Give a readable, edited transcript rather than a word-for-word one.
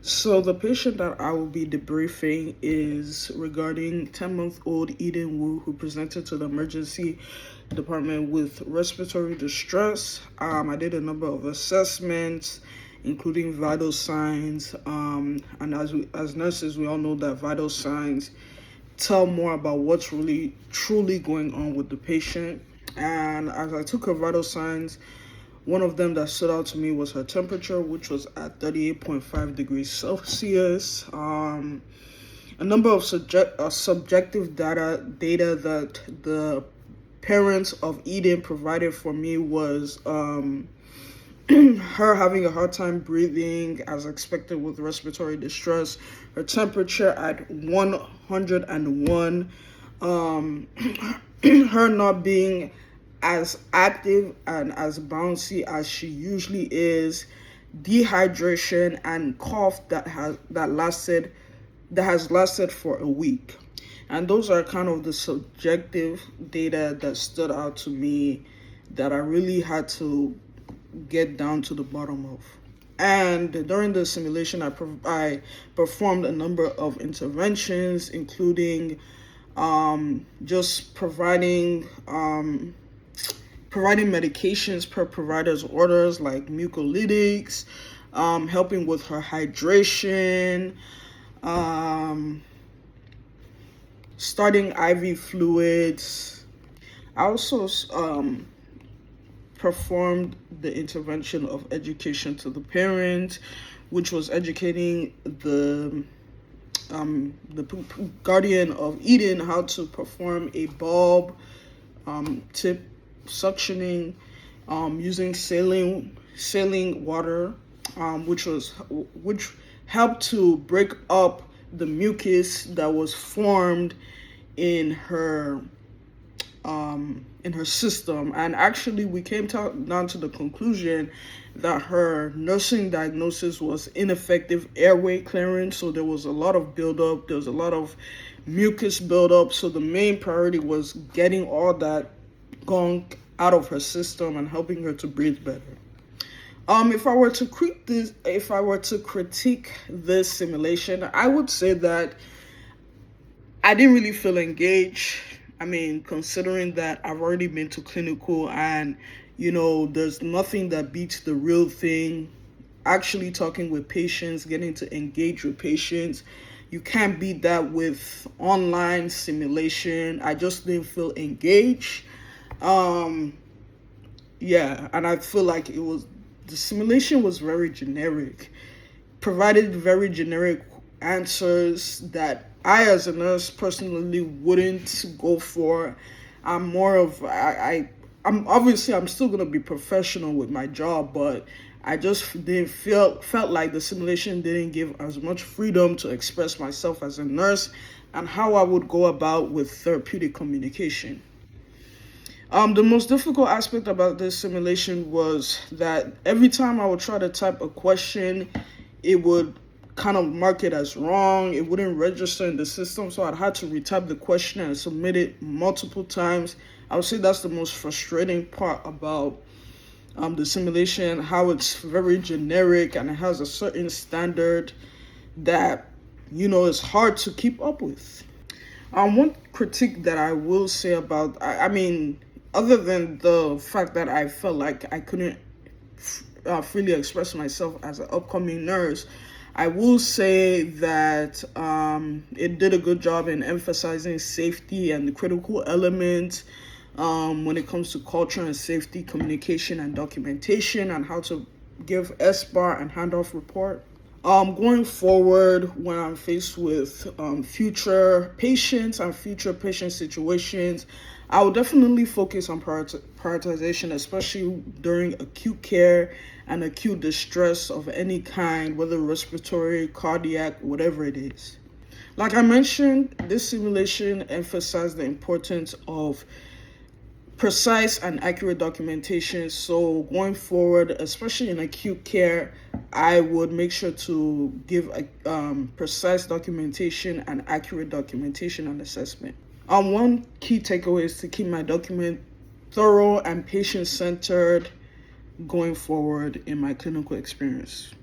So the patient that I will be debriefing is regarding 10-month-old Eden Wu, who presented to the emergency department with respiratory distress. I did a number of assessments, including vital signs. And as nurses, we all know that vital signs tell more about what's really truly going on with the patient. And as I took her vital signs, one of them that stood out to me was her temperature, which was at 38.5 degrees Celsius. A number of subjective data that the parents of Eden provided for me was her having a hard time breathing as expected with respiratory distress, her temperature at 101, her not being as active and as bouncy as she usually is, dehydration, and cough that has lasted for a week. And those are kind of the subjective data that stood out to me that I really had to get down to the bottom of. And during the simulation, I performed a number of interventions, including just providing medications per provider's orders, like mucolytics, helping with her hydration, starting IV fluids. I also performed the intervention of education to the parent, which was educating the guardian of Eden how to perform a bulb tip suctioning using saline water, which helped to break up the mucus that was formed in her system. And actually, we came down to the conclusion that her nursing diagnosis was ineffective airway clearance. So there was a lot of buildup. There was a lot of mucus buildup. So the main priority was getting all that gunk out of her system and helping her to breathe better. If I were to critique this simulation, I would say that I didn't really feel engaged. I mean, considering that I've already been to clinical, and there's nothing that beats the real thing. Actually talking with patients, getting to engage with patients. You can't beat that with online simulation. I just didn't feel engaged. And I feel like the simulation was very generic, provided very generic answers that I, as a nurse, personally wouldn't go for. I'm still gonna be professional with my job, but I just felt like the simulation didn't give as much freedom to express myself as a nurse and how I would go about with therapeutic communication. The most difficult aspect about this simulation was that every time I would try to type a question, it would kind of mark it as wrong. It wouldn't register in the system, so I'd had to retype the question and submit it multiple times. I would say that's the most frustrating part about the simulation, how it's very generic and it has a certain standard that is hard to keep up with. One critique that I will say about, other than the fact that I felt like I couldn't freely express myself as an upcoming nurse, I will say that it did a good job in emphasizing safety and the critical elements when it comes to culture and safety, communication and documentation, and how to give SBAR and handoff report. Going forward, when I'm faced with future patients and future patient situations, I will definitely focus on prioritization, especially during acute care and acute distress of any kind, whether respiratory, cardiac, whatever it is. Like I mentioned, this simulation emphasized the importance of precise and accurate documentation. So going forward, especially in acute care, I would make sure to give precise documentation and accurate documentation and assessment. One key takeaway is to keep my document thorough and patient-centered going forward in my clinical experience.